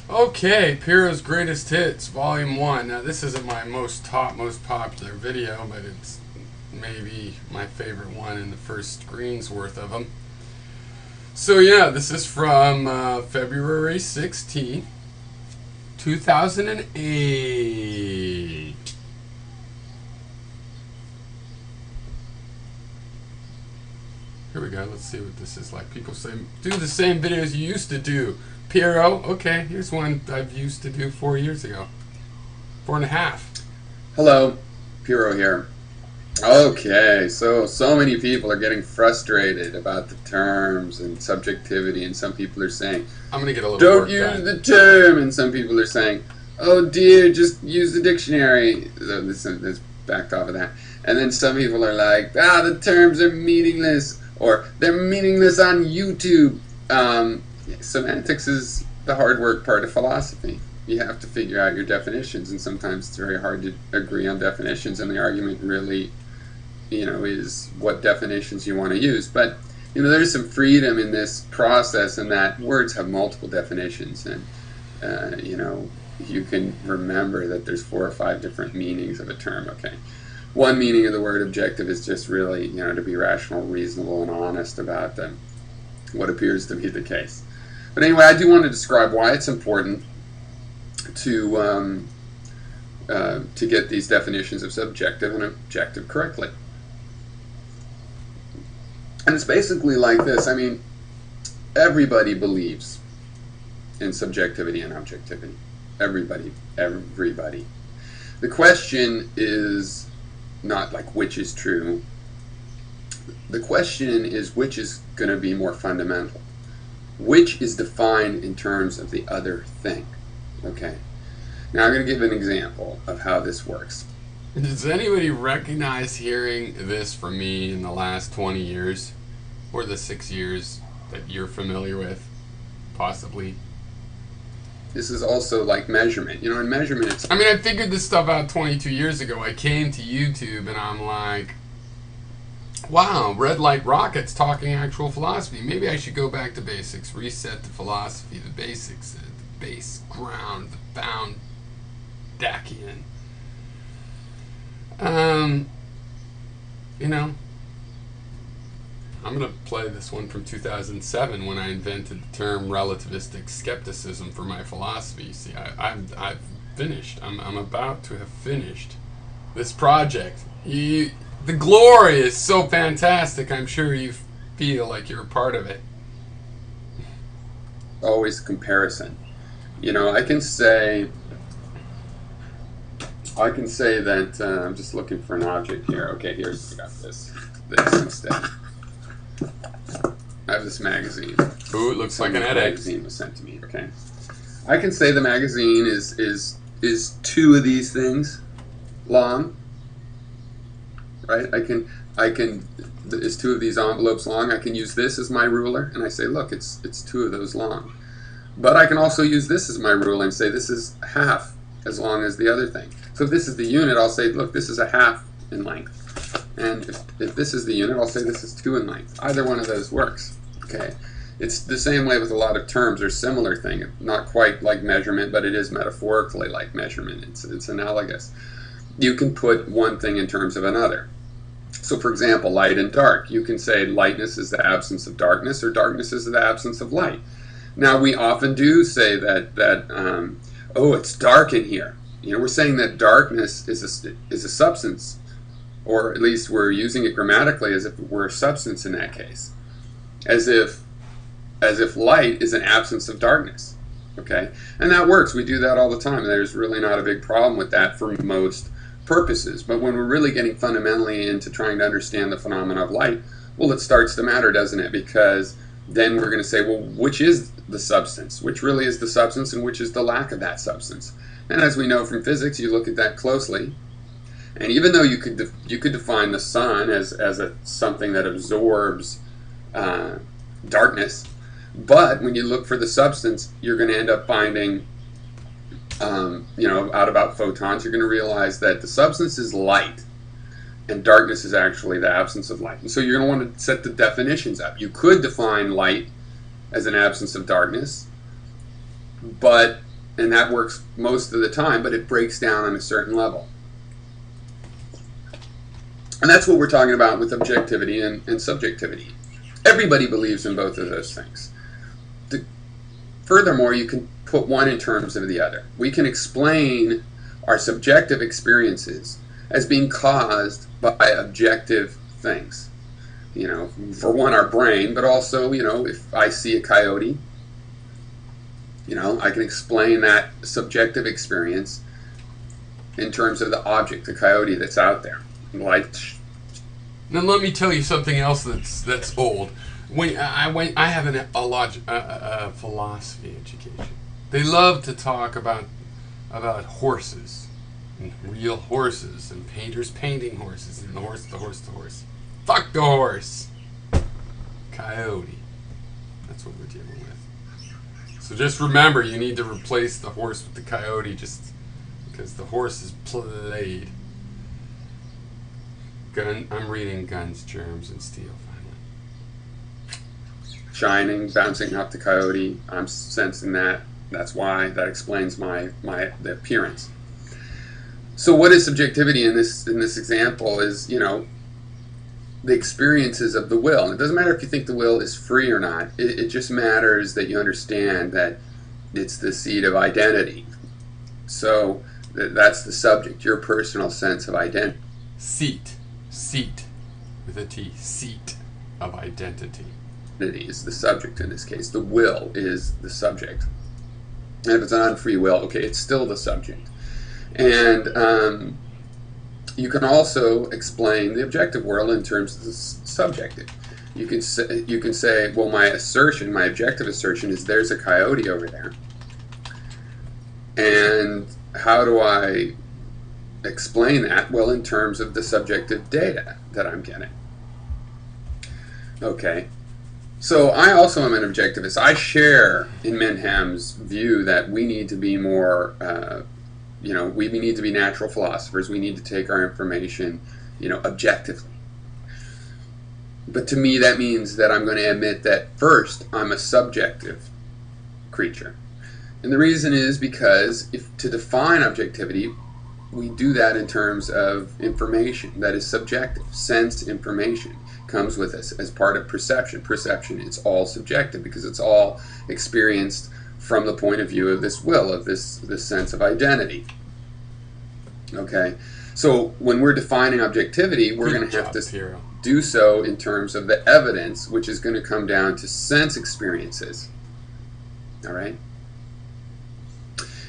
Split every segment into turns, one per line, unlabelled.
Okay, Piro's Greatest Hits, Volume 1. Now, this isn't my most popular video, but it's maybe my favorite one in the first screen's worth of them. So, yeah, this is from February 16th, 2008. Here we go. Let's see what this is like. People say, do the same videos you used to do. Piro, okay, here's one I've used to do 4 years ago. 4.5.
Hello, Piro here. Okay, so many people are getting frustrated about the terms and subjectivity, and some people are saying,
I'm going to get a little
don't use the term, and some people are saying, oh dear, just use the dictionary. So this backed off of that. And then some people are like, the terms are meaningless, or they're meaningless on YouTube. Semantics is the hard work part of philosophy. You have to figure out your definitions, and sometimes it's very hard to agree on definitions, and the argument really, is what definitions you want to use. But, there's some freedom in this process, in that words have multiple definitions, and, you can remember that there's 4 or 5 different meanings of a term, okay? One meaning of the word objective is just really, to be rational, reasonable, and honest about what appears to be the case. But anyway, I do want to describe why it's important to get these definitions of subjective and objective correctly. And it's basically like this. I mean, everybody believes in subjectivity and objectivity. Everybody. The question is not like which is true. The question is which is going to be more fundamental. Which is defined in terms of the other thing. Okay. Now I'm going to give an example of how this works.
Does anybody recognize hearing this from me in the last 20 years? Or the 6 years that you're familiar with? Possibly.
This is also like measurement. In measurement it's...
I mean, I figured this stuff out 22 years ago. I came to YouTube and I'm like, wow, Red Light Rocket's talking actual philosophy. Maybe I should go back to basics, reset the philosophy, the basics, the base ground, the bound Dacian. I'm going to play this one from 2007 when I invented the term relativistic skepticism for my philosophy. See, I've finished. I'm about to have finished this project. The glory is so fantastic, I'm sure you feel like you're a part of it.
Always comparison. I can say that, I'm just looking for an object here. Okay, I got this instead. I have this magazine.
Ooh, it looks like an edit.
Magazine was sent to me, okay? I can say the magazine is 2 of these things long. Right? I can is 2 of these envelopes long. I can use this as my ruler, and I say, look, it's 2 of those long. But I can also use this as my ruler and say this is half as long as the other thing. So if this is the unit, I'll say, look, this is a half in length. And if this is the unit, I'll say this is 2 in length. Either one of those works. Okay. It's the same way with a lot of terms or similar thing. Not quite like measurement, but it is metaphorically like measurement. It's analogous. You can put one thing in terms of another. So for example, light and dark. You can say lightness is the absence of darkness, or darkness is the absence of light. Now we often do say that oh, it's dark in here. We're saying that darkness is a substance, or at least we're using it grammatically as if it were a substance in that case, as if light is an absence of darkness. Okay, and that works. We do that all the time. There's really not a big problem with that for most purposes. But when we're really getting fundamentally into trying to understand the phenomena of light, well, it starts to matter, doesn't it? Because then we're going to say, well, which is the substance? Which really is the substance, and which is the lack of that substance? And as we know from physics, you look at that closely, and even though you could define the sun as something that absorbs darkness, but when you look for the substance, you're going to end up finding, out about photons, you're going to realize that the substance is light, and darkness is actually the absence of light. And so you're going to want to set the definitions up. You could define light as an absence of darkness, but And that works most of the time, but it breaks down on a certain level. And that's what we're talking about with objectivity and subjectivity. Everybody believes in both of those things. Furthermore, you can put one in terms of the other. We can explain our subjective experiences as being caused by objective things. You know, for one, our brain, but also, you know, if I see a coyote, you know, I can explain that subjective experience in terms of the object, the coyote that's out there. Like,
now let me tell you something else that's old. When I have a philosophy education. They love to talk about horses, and real horses, and painters painting horses, and the horse. Fuck the horse. Coyote. That's what we're dealing with. So just remember, you need to replace the horse with the coyote, just because the horse is played. I'm reading Guns, Germs, and Steel finally.
Shining, bouncing off the coyote. I'm sensing that. That's why. That explains the appearance. So what is subjectivity in this example is, you know, the experiences of the will. And it doesn't matter if you think the will is free or not. It just matters that you understand that it's the seat of identity. So that's the subject, your personal sense of identity.
Seat with a T, seat of identity.
Is the subject in this case. The will is the subject. And if it's an unfree will, okay, it's still the subject. And you can also explain the objective world in terms of the subjective. You can say, well, my objective assertion is there's a coyote over there. And how do I explain that? Well, in terms of the subjective data that I'm getting. Okay. So I also am an objectivist. I share in Menham's view that we need to be more, we need to be natural philosophers. We need to take our information, objectively. But to me, that means that I'm going to admit that first, I'm a subjective creature. And the reason is because to define objectivity, we do that in terms of information that is subjective. Sense information comes with us as part of perception. Perception, it's all subjective because it's all experienced from the point of view of this will, of this sense of identity. Okay, so when we're defining objectivity, we're going to have to do so in terms of the evidence, which is going to come down to sense experiences. All right?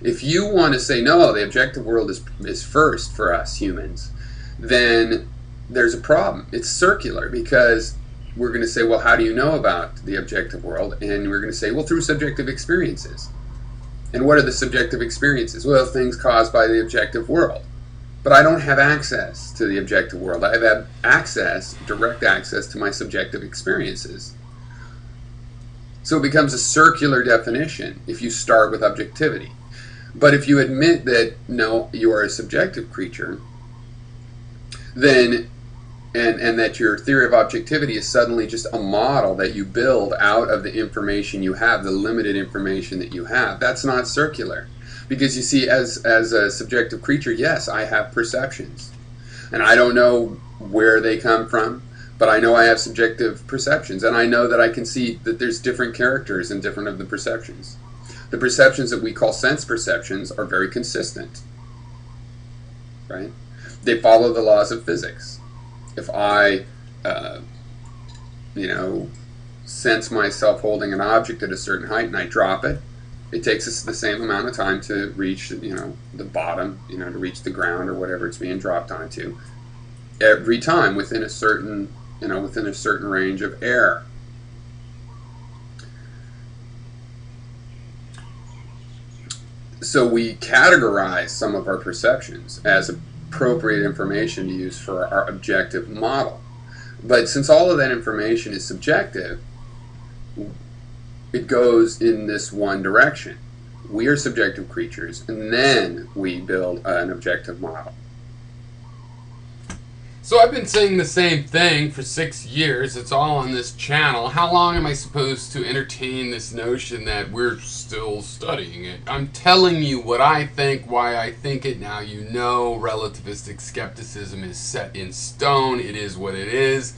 If you want to say, no, the objective world is first for us humans, then there's a problem. It's circular because we're going to say, well, how do you know about the objective world? And we're going to say, well, through subjective experiences. And what are the subjective experiences? Well, things caused by the objective world. But I don't have access to the objective world. I have access, direct access to my subjective experiences. So it becomes a circular definition if you start with objectivity. But if you admit that, no, you are a subjective creature, then, and that your theory of objectivity is suddenly just a model that you build out of the information you have, the limited information that you have, that's not circular. Because you see, as a subjective creature, yes, I have perceptions. And I don't know where they come from, but I know I have subjective perceptions. And I know that I can see that there's different characters in different of the perceptions. The perceptions that we call sense perceptions are very consistent, right? They follow the laws of physics. If I, sense myself holding an object at a certain height and I drop it, it takes us the same amount of time to reach, the bottom, to reach the ground or whatever it's being dropped onto. Every time within a certain range of air. So we categorize some of our perceptions as appropriate information to use for our objective model. But since all of that information is subjective, it goes in this one direction. We are subjective creatures, and then we build an objective model.
So I've been saying the same thing for 6 years. It's all on this channel. How long am I supposed to entertain this notion that we're still studying it? I'm telling you what I think, why I think it. Now you know relativistic skepticism is set in stone. It is what it is.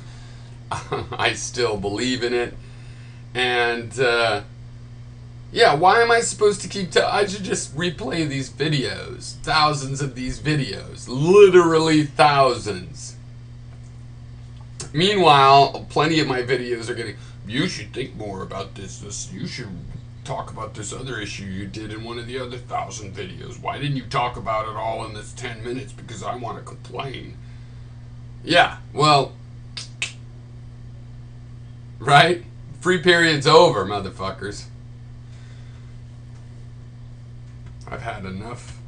I still believe in it. And, yeah, why am I supposed to keep I should just replay these videos. Thousands of these videos. Literally thousands. Meanwhile, plenty of my videos are getting, you should think more about this. You should talk about this other issue you did in one of the other 1,000 videos. Why didn't you talk about it all in this 10 minutes? Because I want to complain. Yeah, well, right? Free period's over, motherfuckers. I've had enough.